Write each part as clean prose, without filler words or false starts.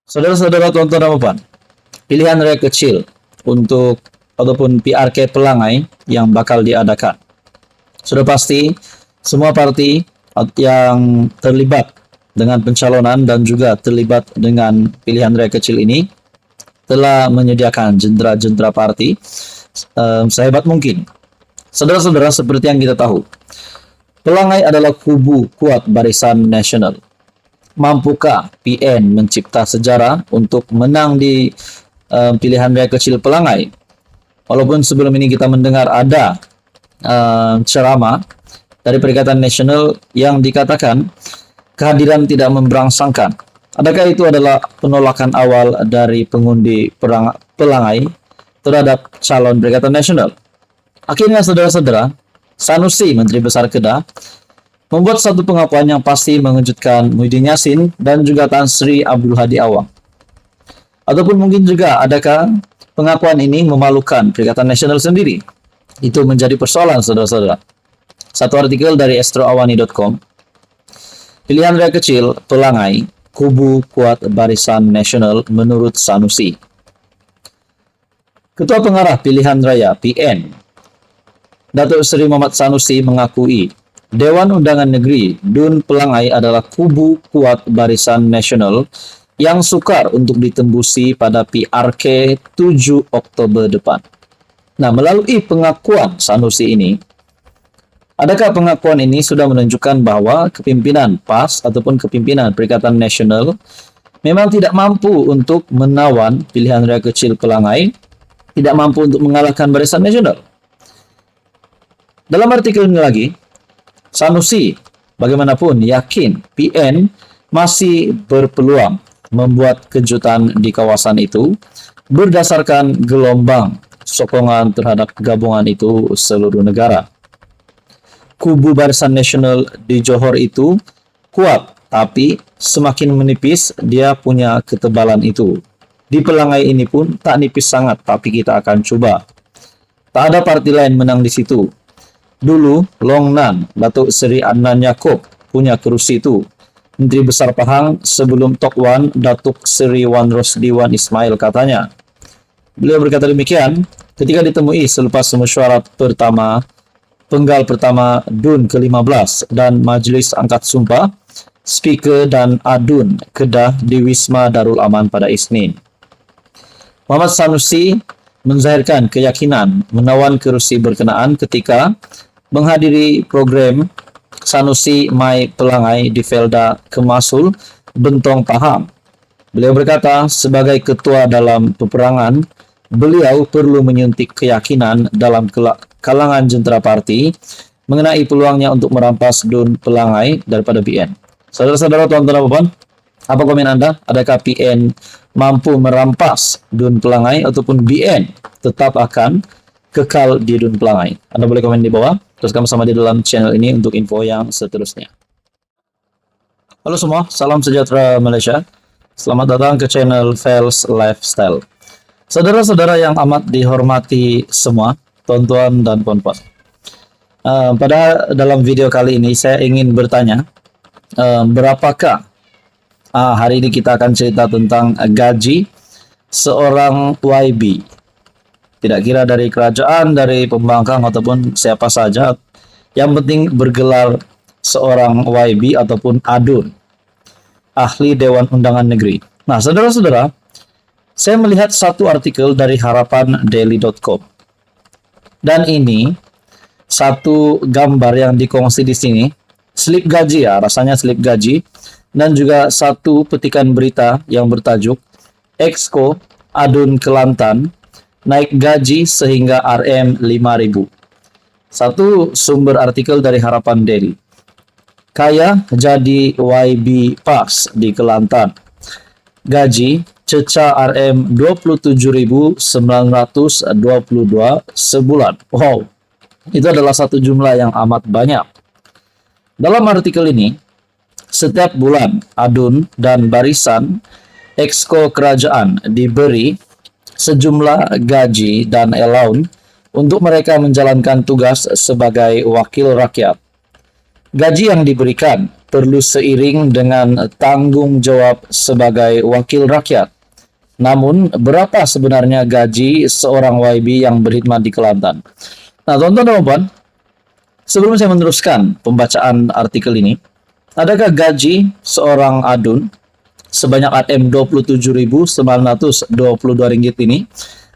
Saudara-saudara, tonton dan puan, pilihan raya kecil untuk ataupun PRK Pelangai yang bakal diadakan. Sudah pasti semua parti yang terlibat dengan pencalonan dan juga terlibat dengan pilihan raya kecil ini telah menyediakan jendera-jendera parti sehebat mungkin. Saudara-saudara, seperti yang kita tahu, Pelangai adalah kubu kuat Barisan Nasional. Mampukah PN mencipta sejarah untuk menang di pilihan raya kecil Pelangai? Walaupun sebelum ini kita mendengar ada ceramah dari Perikatan Nasional yang dikatakan kehadiran tidak memberangsangkan. Adakah itu adalah penolakan awal dari pengundi Pelangai terhadap calon Perikatan Nasional? Akhirnya, saudara-saudara, Sanusi, Menteri Besar Kedah, membuat satu pengakuan yang pasti mengejutkan Muhyiddin Yassin dan juga Tan Sri Abdul Hadi Awang. Ataupun mungkin juga adakah pengakuan ini memalukan Perikatan Nasional sendiri? Itu menjadi persoalan, saudara-saudara. Satu artikel dari astroawani.com, pilihan raya kecil Pelangai, kubu kuat Barisan Nasional menurut Sanusi. Ketua Pengarah Pilihan Raya PN, Datuk Seri Muhammad Sanusi mengakui Dewan Undangan Negeri DUN Pelangai adalah kubu kuat Barisan Nasional yang sukar untuk ditembusi pada PRK 7 Oktober depan. Nah, melalui pengakuan Sanusi ini, adakah pengakuan ini sudah menunjukkan bahwa kepimpinan PAS ataupun kepimpinan Perikatan Nasional memang tidak mampu untuk menawan pilihan raya kecil Pelangai, tidak mampu untuk mengalahkan Barisan Nasional? Dalam artikel ini lagi, Sanusi bagaimanapun yakin PN masih berpeluang membuat kejutan di kawasan itu berdasarkan gelombang sokongan terhadap gabungan itu seluruh negara. Kubu Barisan Nasional di Johor itu kuat, tapi semakin menipis dia punya ketebalan itu. Di Pelangai ini pun tak nipis sangat, tapi kita akan coba. Tak ada parti lain menang di situ. Dulu, Long Nan, Datuk Seri Adnan Yaakob punya kerusi itu. Menteri Besar Pahang sebelum Tok Wan, Datuk Seri Wan Rosdi Wan Ismail katanya. Beliau berkata demikian ketika ditemui selepas mesyuarat pertama, penggal pertama DUN ke-15 dan Majlis Angkat Sumpah, Speaker dan Adun Kedah di Wisma Darul Aman pada Isnin. Muhammad Sanusi menzahirkan keyakinan menawan kerusi berkenaan ketika menghadiri program Sanusi Mai Pelangai di Felda Kemasul, Bentong Pahang. Beliau berkata, sebagai ketua dalam peperangan, beliau perlu menyuntik keyakinan dalam kalangan jentera parti mengenai peluangnya untuk merampas DUN Pelangai daripada PN. Saudara-saudara, tuan-tuan dan puan, apa komen Anda? Adakah PN mampu merampas DUN Pelangai ataupun BN tetap akan kekal di DUN Pelangai? Anda boleh komen di bawah. Teruskan bersama di dalam channel ini untuk info yang seterusnya. Halo semua, salam sejahtera Malaysia. Selamat datang ke channel Fels Lifestyle. Saudara-saudara yang amat dihormati semua, tuan-tuan dan puan-puan. Pada dalam video kali ini saya ingin bertanya, berapakah hari ini kita akan cerita tentang gaji seorang YB. Tidak kira dari kerajaan, dari pembangkang ataupun siapa saja, yang penting bergelar seorang YB ataupun ADUN, Ahli Dewan Undangan Negeri. Nah, saudara-saudara, saya melihat satu artikel dari harapandaily.com. Dan ini satu gambar yang dikongsi di sini, slip gaji ya, rasanya slip gaji, dan juga satu petikan berita yang bertajuk Exco Adun Kelantan naik gaji sehingga RM 5.000. Satu sumber artikel dari Harapan Daily. Kaya jadi YB PAS di Kelantan. Gaji cecah RM 27.922 sebulan. Wow, itu adalah satu jumlah yang amat banyak. Dalam artikel ini, setiap bulan Adun dan Barisan Exco Kerajaan diberi sejumlah gaji dan allowance untuk mereka menjalankan tugas sebagai wakil rakyat. Gaji yang diberikan perlu seiring dengan tanggung jawab sebagai wakil rakyat. Namun, berapa sebenarnya gaji seorang YB yang berkhidmat di Kelantan? Nah, tonton teman-teman, sebelum saya meneruskan pembacaan artikel ini, adakah gaji seorang adun sebanyak Rp27.922 ini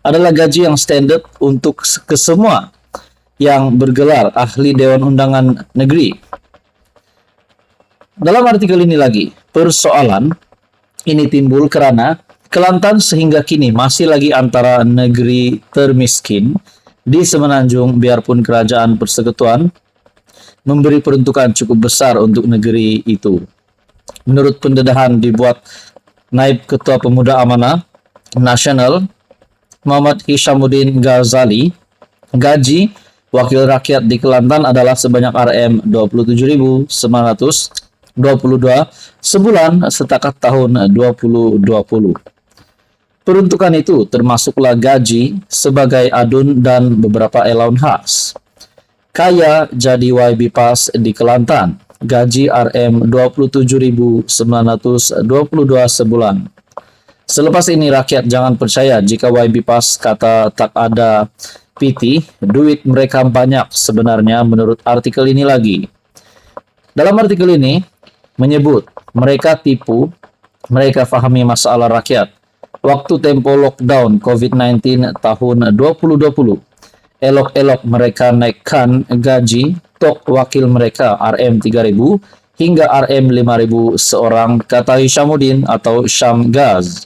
adalah gaji yang standar untuk kesemua yang bergelar ahli Dewan Undangan Negeri? Dalam artikel ini lagi, persoalan ini timbul karena Kelantan sehingga kini masih lagi antara negeri termiskin di Semenanjung, biarpun kerajaan persekutuan memberi peruntukan cukup besar untuk negeri itu. Menurut pendedahan dibuat Naib Ketua Pemuda Amanah Nasional Muhammad Hishamuddin Ghazali, gaji wakil rakyat di Kelantan adalah sebanyak Rp27.922 sebulan setakat tahun 2020. Peruntukan itu termasuklah gaji sebagai adun dan beberapa allowance khas. Kaya jadi YB PAS di Kelantan, gaji Rp27.922 sebulan. Selepas ini rakyat jangan percaya jika YB PAS kata tak ada PT, duit mereka banyak sebenarnya menurut artikel ini lagi. Dalam artikel ini menyebut mereka tipu, mereka fahami masalah rakyat. Waktu tempo lockdown COVID-19 tahun 2020, elok-elok mereka naikkan gaji tok wakil mereka Rm3.000 hingga Rm5.000 seorang, kata Hishamuddin atau Syamgaz.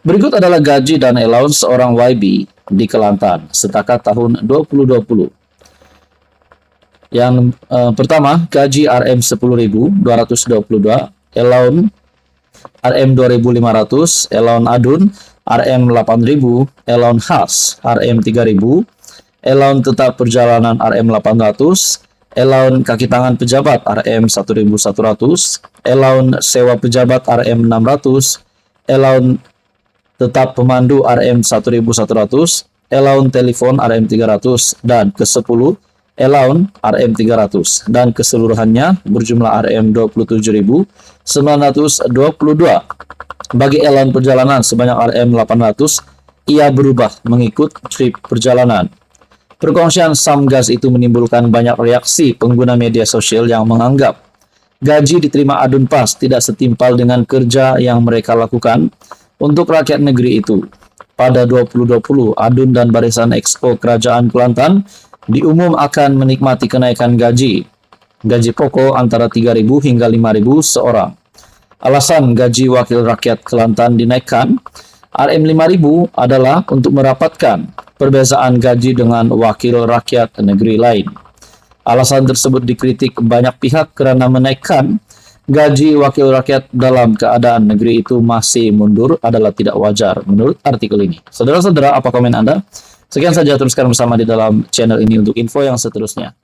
Berikut adalah gaji dan allowance seorang YB di Kelantan setakat tahun 2020. Yang pertama, gaji Rm10.222, allowance Rm2.500, allowance adun Rm8.000, allowance khas Rm3.000, allowance tetap perjalanan Rm800, allowance kaki tangan pejabat Rm1.100, allowance sewa pejabat Rm600, allowance tetap pemandu Rm1.100, allowance telepon Rm300, dan ke-10 allowance Rm300, dan keseluruhannya berjumlah Rm27.922. Bagi allowance perjalanan sebanyak Rm800, ia berubah mengikut trip perjalanan. Perkongsian Syamgaz itu menimbulkan banyak reaksi pengguna media sosial yang menganggap gaji diterima adun PAS tidak setimpal dengan kerja yang mereka lakukan untuk rakyat negeri itu. Pada 2020, adun dan barisan Exco Kerajaan Kelantan diumum akan menikmati kenaikan gaji pokok antara Rp3.000 hingga Rp5.000 seorang. Alasan gaji wakil rakyat Kelantan dinaikkan Rm5.000 adalah untuk merapatkan perbezaan gaji dengan wakil rakyat negeri lain. Alasan tersebut dikritik banyak pihak karena menaikkan gaji wakil rakyat dalam keadaan negeri itu masih mundur adalah tidak wajar menurut artikel ini. Saudara-saudara, apa komen Anda? Sekian saja, teruskan bersama di dalam channel ini untuk info yang seterusnya.